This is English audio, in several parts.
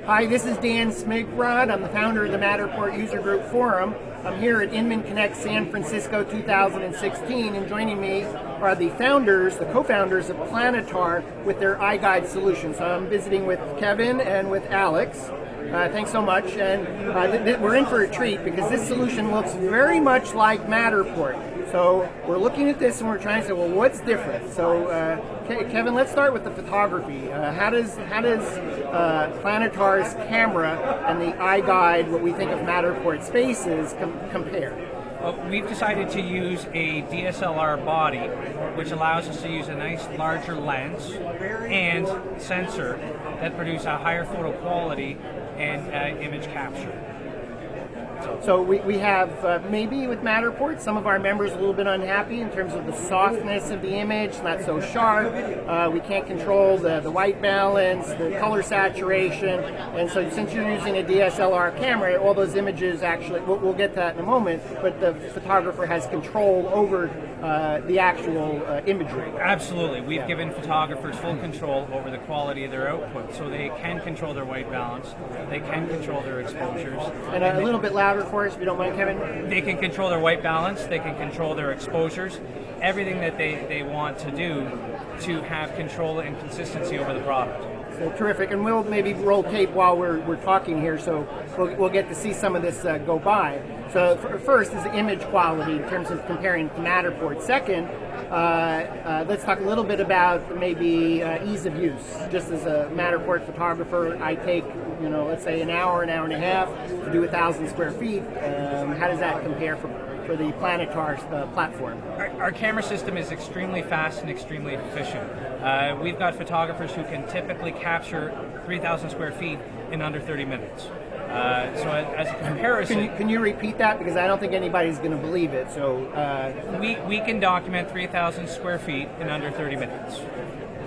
Hi, this is Dan Smigrod. I'm the founder of the Matterport User Group Forum. I'm here at Inman Connect San Francisco 2016, and joining me are the founders, the co-founders of Planitar with their iGuide solution. So I'm visiting with Kevin and with Alex. Thanks so much, and we're in for a treat because this solution looks very much like Matterport. So we're looking at this and we're trying to say, well, what's different? So Kevin, let's start with the photography. How does Planitar's camera and the iGuide, what we think of Matterport spaces, compare? Well, we've decided to use a DSLR body, which allows us to use a nice larger lens and sensor that produce a higher photo quality and image capture. So we have, maybe with Matterport, some of our members a little bit unhappy in terms of the softness of the image, not so sharp. We can't control the white balance, the color saturation, and so since you're using a DSLR camera, all those images actually, we'll get to that in a moment, but the photographer has control over the actual imagery. Absolutely. We've given photographers full control over the quality of their output, so they can control their white balance, they can control their exposures. And a little bit louder for us, if you don't mind, Kevin. They can control their white balance, they can control their exposures, everything that they want to do to have control and consistency over the product. So terrific, and we'll maybe roll tape while we're talking here, so we'll get to see some of this go by. So first is the image quality in terms of comparing to Matterport. Second, let's talk a little bit about maybe ease of use. Just as a Matterport photographer, I take, let's say an hour and a half to do 1,000 square feet. How does that compare for the Planitar platform? Our camera system is extremely fast and extremely efficient. We've got photographers who can typically capture 3,000 square feet in under 30 minutes. So as a comparison... Can you repeat that? Because I don't think anybody's going to believe it. So we can document 3,000 square feet in under 30 minutes.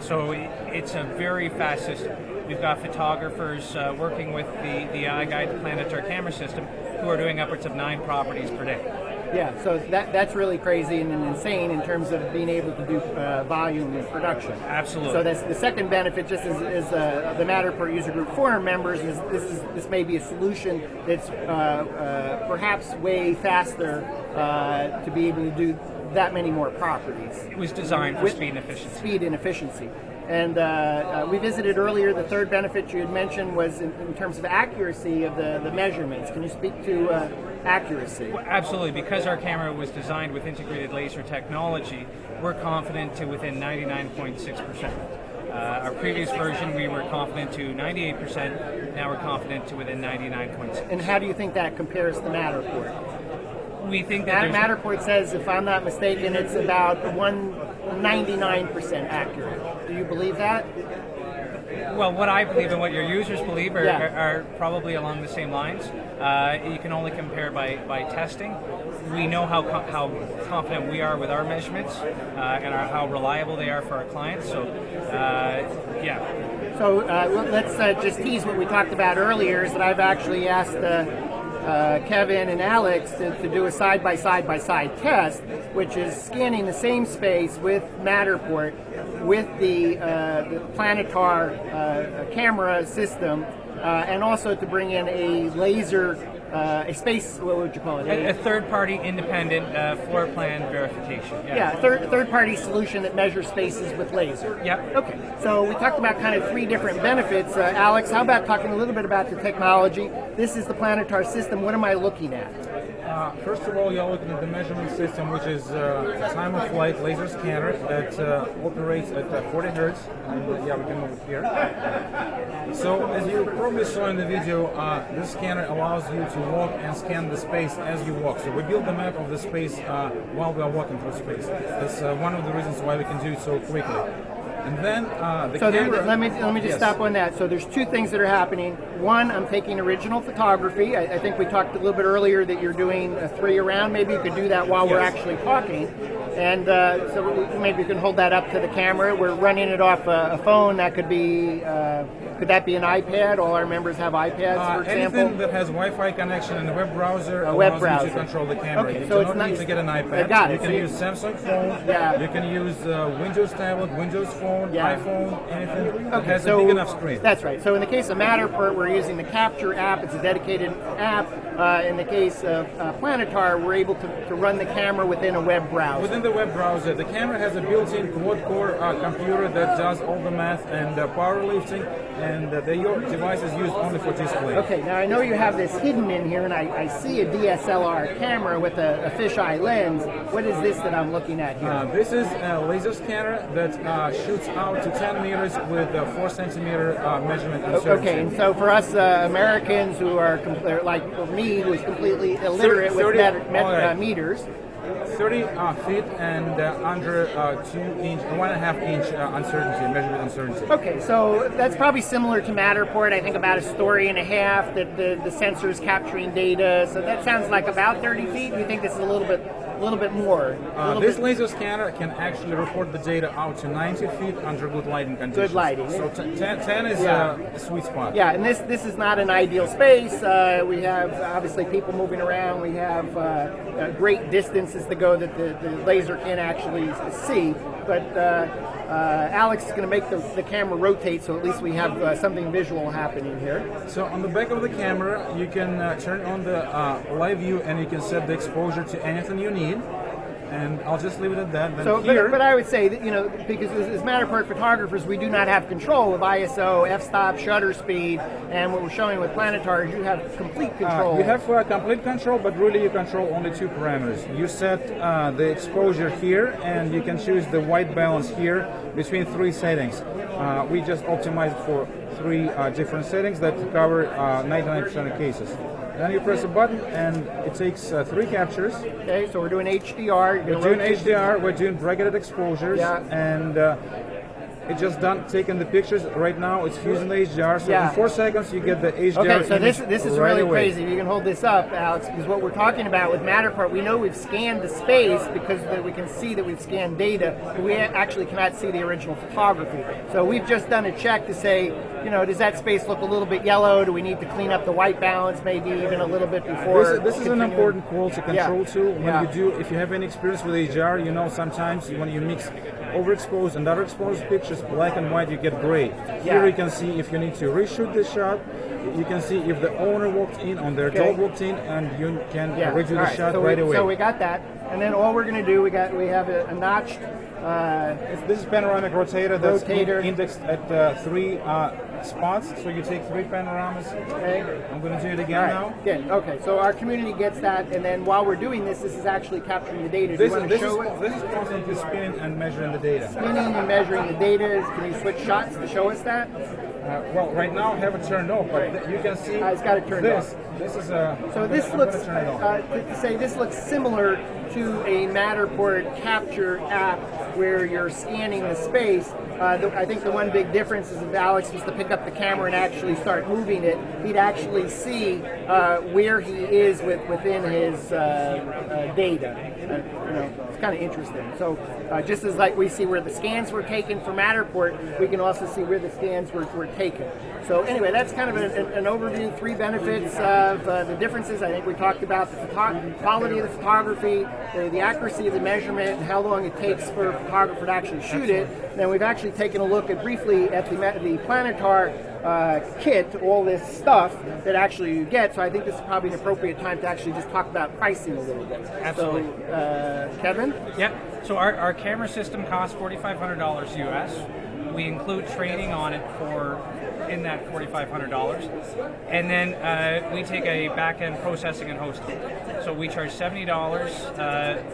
So it's a very fast system. We've got photographers working with the iGuide, the Planitar camera system, who are doing upwards of 9 properties per day. Yeah, so that's really crazy and insane in terms of being able to do volume and production. Absolutely. So that's the second benefit, just as the Matterport User Group Forum members, is this may be a solution that's perhaps way faster to be able to do that many more properties. It was designed for speed and efficiency. Speed and efficiency. And we visited earlier, the third benefit you had mentioned was in terms of accuracy of the measurements. Can you speak to accuracy? Well, absolutely. Because our camera was designed with integrated laser technology, we're confident to within 99.6%. Our previous version, we were confident to 98%. Now we're confident to within 99.6%. And how do you think that compares to Matterport? We think that Matterport says, if I'm not mistaken, it's about 99% accurate. Do you believe that? Well, what I believe and what your users believe are probably along the same lines. You can only compare by testing. We know how confident we are with our measurements and how reliable they are for our clients. So, yeah. So let's just tease what we talked about earlier, is that I've actually asked Kevin and Alex to do a side-by-side test, which is scanning the same space with Matterport with the Planitar camera system, and also to bring in a laser, a space, what would you call it? A third-party independent floor plan verification. Yeah, third-party solution that measures spaces with laser. Yep. Okay, so we talked about kind of 3 different benefits. Alex, how about talking a little bit about the technology? This is the Planitar system. What am I looking at? First of all, you're looking at the measurement system, which is a time-of-flight laser scanner that operates at 40 hertz. And, yeah, we can move here. So, as you probably saw in the video, this scanner allows you to walk and scan the space as you walk. So we build the map of the space while we are walking through space. That's one of the reasons why we can do it so quickly. And then camera... Let me just stop on that. So there's 2 things that are happening. One, I'm taking original photography. I think we talked a little bit earlier that you're doing a 3 around. Maybe you could do that while we're actually talking. And so maybe you can hold that up to the camera. We're running it off a phone. That could be, could that be an iPad? All our members have iPads, for example. Anything that has Wi-Fi connection and a web browser allows you to control the camera. Okay, you so don't need to get an iPad. I got it. You can use Samsung phone. Yeah. You can use Windows tablet, Windows phone. smartphone, iPhone, anything that has a big enough screen. That's right. So in the case of Matterport, we're using the Capture app. It's a dedicated app. In the case of Planitar, we're able to run the camera within a web browser. Within the web browser, the camera has a built-in quad-core computer that does all the math and power lifting, and your device is used only for display. Okay, now I know you have this hidden in here, and I see a DSLR camera with a fisheye lens. What is this that I'm looking at here? This is a laser scanner that shoots out to 10 meters with a 4 centimeter measurement insertion. Okay, and so for us Americans who are, like me, who's completely illiterate with meters, 30 feet and under 1.5 inch uncertainty, measurement uncertainty. Okay, so that's probably similar to Matterport. I think about a story and a half that the sensor is capturing data. So that sounds like about 30 feet. You think this is a little bit more? This laser scanner can actually report the data out to 90 feet under good lighting conditions. Good lighting. So 10 is a sweet spot. Yeah, and this is not an ideal space. We have obviously people moving around. We have great distances to go that the laser can't actually see. But Alex is going to make the camera rotate, so at least we have something visual happening here. So on the back of the camera, you can turn on the live view, and you can set the exposure to anything you need. And I'll just leave it at that. Then so, but I would say that, because as Matterport photographers, we do not have control of ISO, f-stop, shutter speed, and what we're showing with Planitar is you have complete control. You have complete control, but really you control only 2 parameters. You set the exposure here, and you can choose the white balance here between 3 settings. We just optimized for 3 different settings that cover 99% of cases. Then you press a button, and it takes 3 captures. Okay, so we're doing HDR. We're doing HDR. We're doing bracketed exposures, and it just taking the pictures. Right now, it's fusing the HDR. So in 4 seconds, you get the HDR. Okay, so this is right really away. crazy. If you can hold this up, Alex, because what we're talking about with Matterport, we know we've scanned the space because we can see that we've scanned data, but we actually cannot see the original photography. So we've just done a check to say, does that space look a little bit yellow? Do we need to clean up the white balance maybe even a little bit before? This is an important quality control tool. When if you have any experience with HDR, sometimes when you mix overexposed and underexposed pictures, black and white, you get gray. Here you can see if you need to reshoot the shot. You can see if the owner walked in, on their dog walked in, and you can redo the shot right away. So we got that, and then all we're going to do, we have a notched. This is panoramic rotator that's indexed at 3 spots. So you take 3 panoramas. Okay. I'm going to do it again now. Good. Okay. So our community gets that, and then while we're doing this is actually capturing the data. Do you want to show it? This is constantly spinning and measuring the data. Spinning and measuring the data. Can you switch shots to show us that? Well, right now I have it turned off, but you can see it's got it turned off. This is so this looks to say this looks similar to a Matterport Capture app where you're scanning the space. I think the one big difference is if Alex was to pick up the camera and actually start moving it, he'd actually see where he is within his data. It's kind of interesting. So just as like we see where the scans were taken for Matterport, we can also see where the scans were taken. So anyway, that's kind of an overview, 3 benefits of the differences. I think we talked about the quality of the photography, the accuracy of the measurement, and how long it takes for a photographer to actually shoot it. Then we've actually taken a look briefly at the Planitar kit, all this stuff that actually you get. So I think this is probably an appropriate time to actually just talk about pricing a little bit. Absolutely. So, Kevin? Yep. So our camera system costs $4,500 US. We include training on it in that $4,500, and then we take a back-end processing and hosting. So we charge $70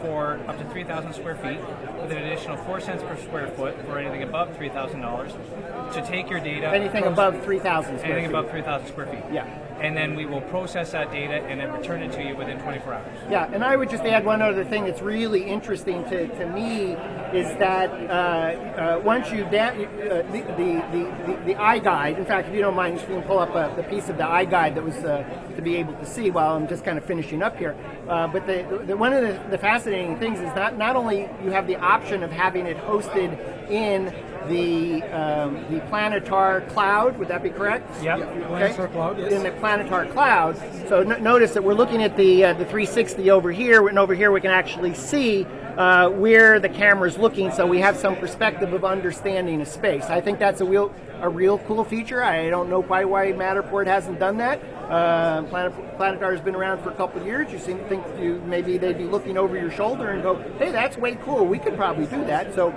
for up to 3,000 square feet, with an additional 4 cents per square foot for anything above $3,000 to take your data. Anything above 3,000 square feet. Anything above 3,000 square feet. Yeah. And then we will process that data and then return it to you within 24 hours. Yeah, and I would just add one other thing that's really interesting to me is that once you the iGuide. In fact, if you don't mind, you can pull up the piece of the iGuide that was to be able to see while I'm just kind of finishing up here. But one of the fascinating things is not only you have the option of having it hosted in the Planitar cloud, would that be correct? Yeah. Okay. Planitar cloud, yes. In the Planitar cloud. So notice that we're looking at the 360 over here, and over here we can actually see where the camera's looking, so we have some perspective of understanding a space. I think that's a real cool feature. I don't know quite why Matterport hasn't done that. Planitar has been around for a couple of years. You seem to think maybe they'd be looking over your shoulder and go, hey, that's way cool. We could probably do that. So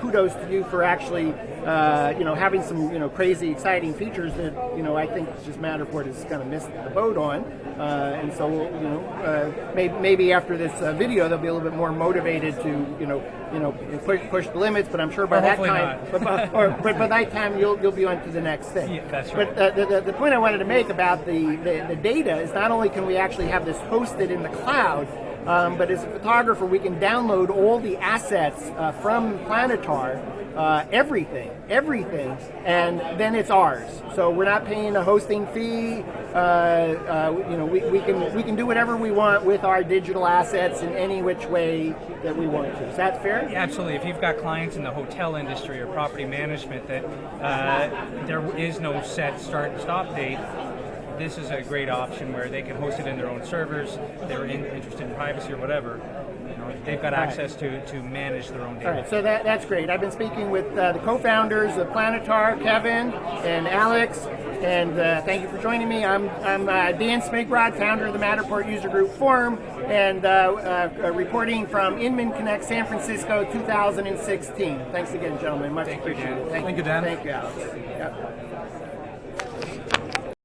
kudos to you for actually having some crazy exciting features that I think just Matterport has kind of missed the boat on. And so maybe after this video they'll be a little bit more motivated to push the limits. But I'm sure by that time, but by that time you'll be on to the next thing. Yeah, that's right. But the point I wanted to make about the data is not only can we actually have this hosted in the cloud, but as a photographer we can download all the assets from Planitar, everything, and then it's ours. So we're not paying a hosting fee. We can do whatever we want with our digital assets in any which way that we want to. Is that fair? Yeah, absolutely. If you've got clients in the hotel industry or property management that there is no set start and stop date, this is a great option where they can host it in their own servers. They're interested in privacy or whatever. They've got access to manage their own data. All right, so that's great. I've been speaking with the co-founders of Planitar, Kevin and Alex, and thank you for joining me. I'm Dan Smigrod, founder of the Matterport User Group Forum, and reporting from Inman Connect San Francisco 2016. Thanks again, gentlemen. Much appreciated. Thank you, Dan. Thank you, Alex. Yep.